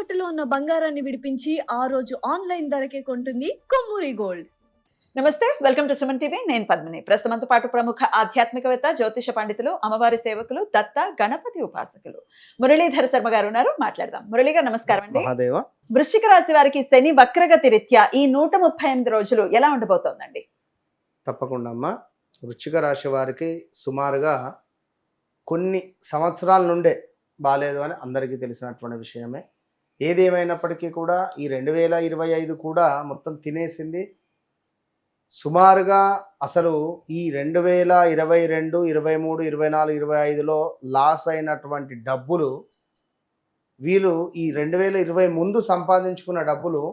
తాకట్టులో ఉన్న బంగారాన్ని విడిపించి ఆ రోజు ఆన్లైన్ ధరకే కొంటుంది కొమ్మూరి గోల్డ్. నమస్తే, వెల్కమ్ టు సుమన్ టీవీ. నేను పద్మిని. ప్రస్తుతంతో పాటు ప్రముఖ ఆధ్యాత్మికవేత్త, జ్యోతిష పండితులు, అమ్మవారి సేవకులు, దత్త గణపతి ఉపాసకులు మురళీధర శర్మ గారు ఉన్నారు. మాట్లాడదాం. మురళీ గారు నమస్కారం అండి. మహాదేవ. వృశ్చిక రాశి వారికి శని వక్రగతి రీత్యా ఈ 138 రోజులు ఎలా ఉండబోతోందండి? తప్పకుండా అమ్మా. వృశ్చిక రాశి వారికి సుమారుగా కొన్ని సంవత్సరాల నుండే బాలేదు అని అందరికీ తెలిసినటువంటి విషయమే. ఏదేమైనప్పటికీ కూడా ఈ 2025 కూడా మొత్తం తినేసింది. సుమారుగా అసలు ఈ 2022, 23, 24, 25లో లాస్ అయినటువంటి డబ్బులు వీళ్ళు ఈ 2020 ముందు సంపాదించుకున్న డబ్బులు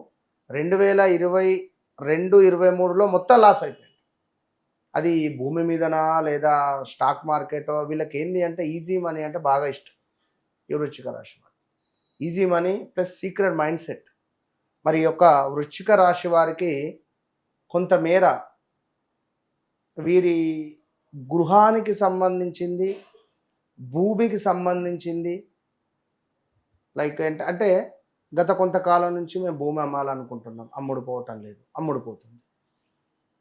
2022, 23లో మొత్తం లాస్ అయిపోయింది. అది భూమి మీదనా లేదా స్టాక్ మార్కెట్, వీళ్ళకి ఏంది అంటే ఈజీ మనీ అంటే బాగా ఇష్టం. ఈ వృశ్చిక రాశి వారు easy money plus secret mind set. మరి యొక్క వృశ్చిక రాశి వారికి కొంతమేర వీరి గృహానికి సంబంధించింది, భూమికి సంబంధించింది, లైక్ అంటే గత కొంతకాలం నుంచి మేము భూమి అమ్మాలనుకుంటున్నాం, అమ్ముడుపోవటం లేదు, అమ్ముడుపోతుంది.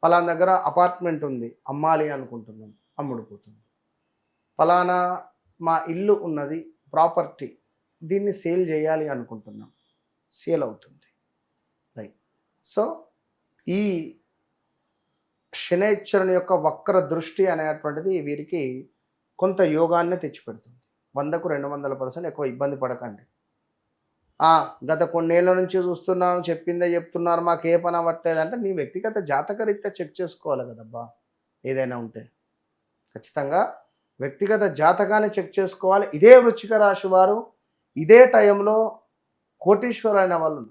పలానా దగ్గర అపార్ట్మెంట్ ఉంది, అమ్మాలి అనుకుంటున్నాం, అమ్ముడుపోతుంది. పలానా మా ఇల్లు ఉన్నది, ప్రాపర్టీ, దీన్ని సేల్ చేయాలి అనుకుంటున్నాం, సేల్ అవుతుంది. లైక్ సో ఈ శనైశ్వరుని యొక్క వక్ర దృష్టి అనేటువంటిది వీరికి కొంత యోగాన్ని తెచ్చిపెడుతుంది. 100కు 200% ఎక్కువ ఇబ్బంది పడకండి. గత కొన్నేళ్ల నుంచి చూస్తున్నాం, చెప్పిందే చెప్తున్నారు, మాకు ఏ పని అవ్వట్లేదంటే మీ వ్యక్తిగత జాతకరీత్యా చెక్ చేసుకోవాలి కదబ్బా. ఏదైనా ఉంటే ఖచ్చితంగా వ్యక్తిగత జాతకాన్ని చెక్ చేసుకోవాలి. ఇదే వృశ్చిక రాశి వారు ఇదే టైంలో కోటీశ్వరులైన వాళ్ళు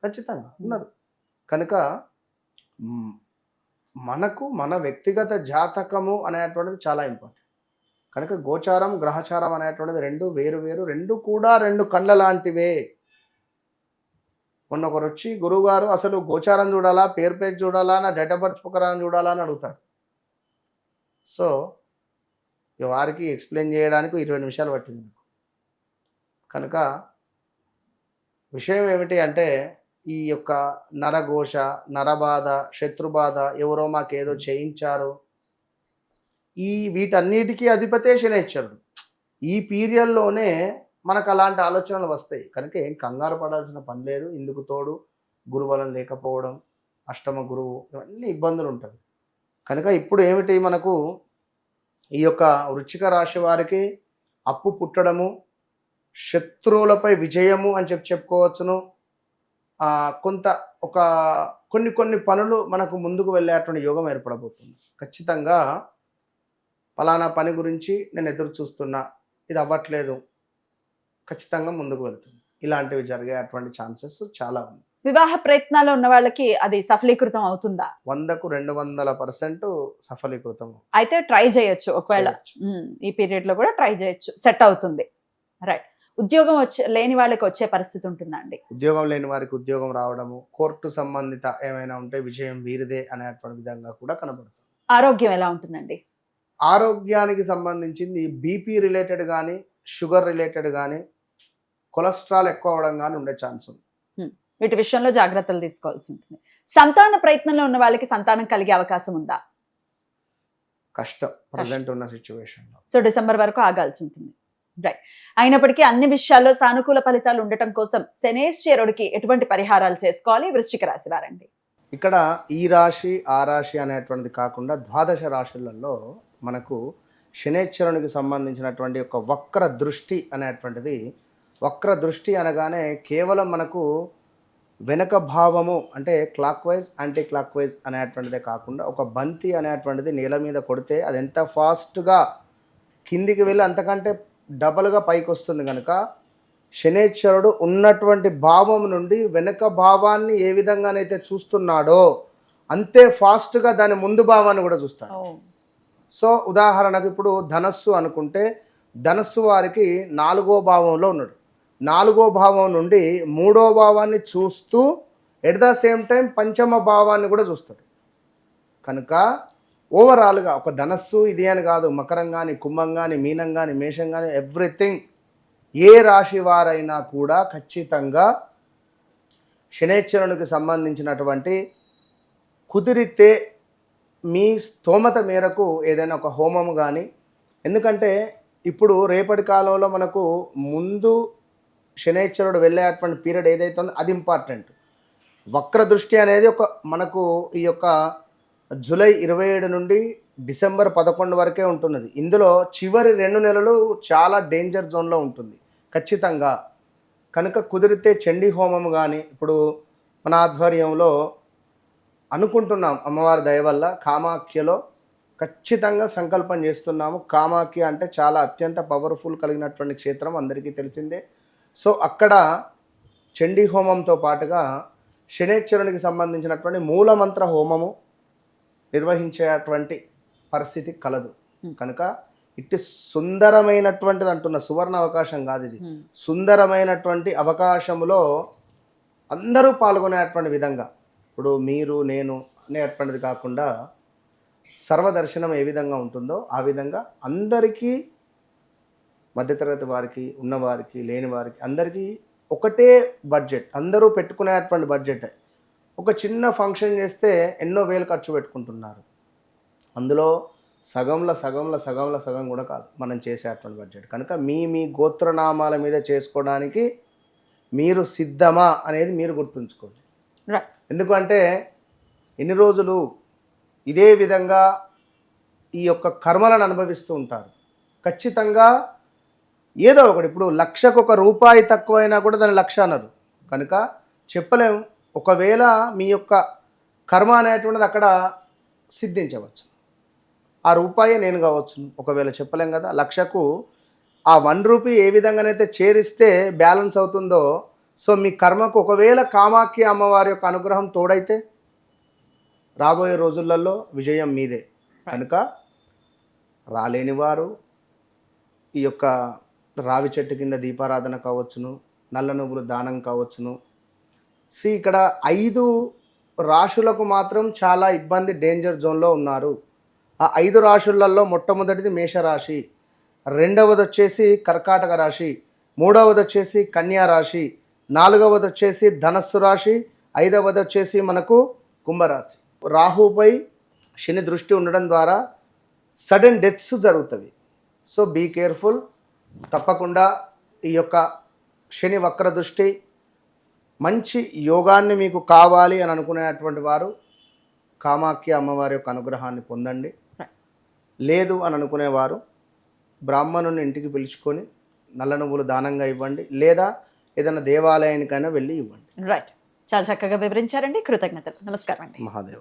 ఖచ్చితంగా ఉన్నారు. కనుక మనకు మన వ్యక్తిగత జాతకము అనేటువంటిది చాలా ఇంపార్టెంట్. కనుక గోచారం, గ్రహచారం అనేటువంటిది రెండు వేరు వేరు, రెండు కూడా రెండు కళ్ళ లాంటివే. మొన్న ఒకరు వచ్చి, గురువుగారు అసలు గోచారం చూడాలా, పేరు పేరు చూడాలా, నా డేట్ ఆఫ్ బర్త్ ప్రకారం చూడాలా అని అడుగుతాడు. సో వారికి ఎక్స్ప్లెయిన్ చేయడానికి 20 నిమిషాలు పట్టింది. కనుక విషయం ఏమిటి అంటే ఈ యొక్క నరఘోష, నరబాధ, శత్రుబాధ, ఎవరో మాకేదో చేయించారు, వీటన్నిటికీ అధిపతే శనైశ్వరుడు. ఈ పీరియడ్లోనే మనకు అలాంటి ఆలోచనలు వస్తాయి. కనుక ఏం కంగారు పడాల్సిన పని లేదు. ఇందుకు తోడు గురుబలం లేకపోవడం, అష్టమ గురువు, ఇవన్నీ ఇబ్బందులు ఉంటాయి. కనుక ఇప్పుడు ఏమిటి మనకు ఈ యొక్క వృశ్చిక రాశి వారికి అప్పు పుట్టడము, శత్రువులపై విజయము అని చెప్పుకోవచ్చును. కొంత కొన్ని పనులు మనకు ముందుకు వెళ్ళేటువంటి యోగం ఏర్పడబోతుంది. ఖచ్చితంగా ఫలానా పని గురించి నేను ఎదురు చూస్తున్నా, ఇది అవ్వట్లేదు, ఖచ్చితంగా ముందుకు వెళ్తుంది. ఇలాంటివి జరిగేటువంటి ఛాన్సెస్ చాలా ఉంది. వివాహ ప్రయత్నాలు ఉన్న వాళ్ళకి అది సఫలీకృతం అవుతుందా? 100కు 200% సఫలీకృతం. అయితే ట్రై చేయొచ్చు. ఒకవేళ ఈ పీరియడ్ లో కూడా ట్రై చేయొచ్చు, సెట్ అవుతుంది. రైట్. ఉద్యోగం లేని వాళ్ళకి వచ్చే పరిస్థితి ఉంటుందా అండి? ఉద్యోగం లేని వారికి ఉద్యోగం రావడము, కోర్టు సంబంధిత ఏమైనా ఉంటే విజయం వీరిదే అనేటువంటి విధంగా కూడా కనబడుతుంది. ఆరోగ్యం ఎలా ఉంటుందండి? ఆరోగ్యానికి సంబంధించింది బీపీ రిలేటెడ్ కానీ, షుగర్ రిలేటెడ్ కానీ, కొలెస్ట్రాల్ ఎక్కువ అవడం కానీ ఉండే ఛాన్స్ ఉంది. వీటి విషయంలో జాగ్రత్తలు తీసుకోవాల్సి ఉంటుంది. సంతాన ప్రయత్నంలో ఉన్న వాళ్ళకి సంతానం కలిగే అవకాశం ఉందా? కష్టం ప్రజెంట్ ఉన్న సిచ్యువేషన్లో. సో డిసెంబర్ వరకు ఆగాల్సి ఉంటుంది. రైట్. అయినప్పటికీ అన్ని విషయాల్లో సానుకూల ఫలితాలు ఉండటం కోసం శనైశ్వరుడికి ఎటువంటి పరిహారాలు చేసుకోవాలి వృశ్చిక రాశి వారండి? ఇక్కడ ఈ రాశి ఆ రాశి అనేటువంటిది కాకుండా 12 రాశులలో మనకు శనైశ్వరునికి సంబంధించినటువంటి ఒక వక్ర దృష్టి అనేటువంటిది, వక్ర దృష్టి అనగానే కేవలం మనకు వెనక భావము అంటే clockwise, anticlockwise అనేటువంటిదే కాకుండా ఒక బంతి అనేటువంటిది నేల మీద కొడితే అది ఎంత ఫాస్ట్గా కిందికి వెళ్ళి అంతకంటే డబల్గా పైకి వస్తుంది. కనుక శనైశ్వరుడు ఉన్నటువంటి భావం నుండి వెనక భావాన్ని ఏ విధంగానైతే చూస్తున్నాడో అంతే ఫాస్ట్గా దాని ముందు భావాన్ని కూడా చూస్తాడు. సో ఉదాహరణకు ఇప్పుడు ధనస్సు అనుకుంటే, ధనస్సు వారికి 4వ భావంలో ఉన్నాడు. 4వ భావం నుండి 3వ భావాన్ని చూస్తూ ఎట్ ద సేమ్ టైం పంచమ భావాన్ని కూడా చూస్తాడు. కనుక ఓవరాల్గా ఒక ధనస్సు ఇది అని కాదు, మకరం కానీ, కుంభం కానీ, మీనం కానీ, మేషం కానీ, ఎవ్రీథింగ్ ఏ రాశి వారైనా కూడా ఖచ్చితంగా శనేశ్వరునికి సంబంధించినటువంటి కుదిరితే మీ స్తోమత మేరకు ఏదైనా ఒక హోమము కానీ, ఎందుకంటే ఇప్పుడు రేపటి కాలంలో మనకు ముందు శనేశ్వరుడు వెళ్ళేటువంటి పీరియడ్ ఏదైతే ఉందో అది ఇంపార్టెంట్. వక్ర దృష్టి అనేది మనకు ఈ యొక్క జూలై 27 నుండి డిసెంబర్ 11 వరకే ఉంటున్నది. ఇందులో చివరి 2 నెలలు చాలా డేంజర్ జోన్లో ఉంటుంది ఖచ్చితంగా. కనుక కుదిరితే చండీ హోమం కానీ, ఇప్పుడు మన ఆధ్వర్యంలో అనుకుంటున్నాం అమ్మవారి దయ వల్ల కామాఖ్యలో ఖచ్చితంగా సంకల్పం చేస్తున్నాము. కామాఖ్య అంటే చాలా అత్యంత పవర్ఫుల్ కలిగినటువంటి క్షేత్రం, అందరికీ తెలిసిందే. సో అక్కడ చండీ హోమంతో పాటుగా శనేశ్వరునికి సంబంధించినటువంటి మూలమంత్ర హోమము నిర్వహించేటువంటి పరిస్థితి కలదు. కనుక ఇట్టి సుందరమైనటువంటిది అంటున్న సువర్ణ అవకాశం కాదు ఇది, సుందరమైనటువంటి అవకాశంలో అందరూ పాల్గొనేటువంటి విధంగా, ఇప్పుడు మీరు నేను అనేటువంటిది కాకుండా సర్వదర్శనం ఏ విధంగా ఉంటుందో ఆ విధంగా అందరికీ, మధ్యతరగతి వారికి, ఉన్నవారికి, లేని వారికి అందరికీ ఒకటే బడ్జెట్, అందరూ పెట్టుకునేటువంటి బడ్జెట్. ఒక చిన్న ఫంక్షన్ చేస్తే ఎన్నో వేలు ఖర్చు పెట్టుకుంటున్నారు. అందులో సగం కూడా కాదు మనం చేసేటువంటి బడ్జెట్. కనుక మీ గోత్రనామాల మీద చేసుకోవడానికి మీరు సిద్ధమా అనేది మీరు గుర్తుంచుకోండి. ఎందుకంటే ఎన్ని రోజులు ఇదే విధంగా ఈ యొక్క కర్మలను అనుభవిస్తూ ఉంటారు. ఖచ్చితంగా ఏదో ఒకటి, ఇప్పుడు లక్షకు ₹1 తక్కువైనా కూడా దాని లక్ష అన్నారు. కనుక చెప్పలేము, ఒకవేళ మీ యొక్క కర్మ అనేటువంటిది అక్కడ సిద్ధించవచ్చు. ఆ రూపాయే నేను కావచ్చు, ఒకవేళ చెప్పలేం కదా. లక్షకు ఆ ₹1 ఏ విధంగానైతే చేరిస్తే బ్యాలెన్స్ అవుతుందో, సో మీ కర్మకు ఒకవేళ కామాఖ్య అమ్మవారి యొక్క అనుగ్రహం తోడైతే రాబోయే రోజులలో విజయం మీదే. కనుక రాలేని వారు ఈ యొక్క రావి చెట్టు కింద దీపారాధన కావచ్చును, నల్ల నువ్వులు దానం కావచ్చును. ఇక్కడ 5 రాశులకు మాత్రం చాలా ఇబ్బంది, డేంజర్ జోన్లో ఉన్నారు. ఆ 5 రాశులలో మొట్టమొదటిది మేషరాశి, రెండవది వచ్చేసి కర్కాటక రాశి, మూడవది వచ్చేసి కన్యా రాశి, నాలుగవది వచ్చేసి ధనస్సు రాశి, ఐదవది వచ్చేసి మనకు కుంభరాశి. రాహుపై శని దృష్టి ఉండడం ద్వారా సడన్ డెత్స్ జరుగుతాయి. So be careful. తప్పకుండా ఈ యొక్క శని వక్ర దృష్టి, మంచి యోగాన్ని మీకు కావాలి అని అనుకునేటువంటి వారు కామాఖ్య అమ్మవారి యొక్క అనుగ్రహాన్ని పొందండి. లేదు అని అనుకునేవారు బ్రాహ్మణుని ఇంటికి పిలుచుకొని నల్ల నువ్వులు దానంగా ఇవ్వండి, లేదా ఏదైనా దేవాలయానికైనా వెళ్ళి ఇవ్వండి. రైట్, చాలా చక్కగా వివరించారండి. కృతజ్ఞతలు. నమస్కారం అండి. మహాదేవ.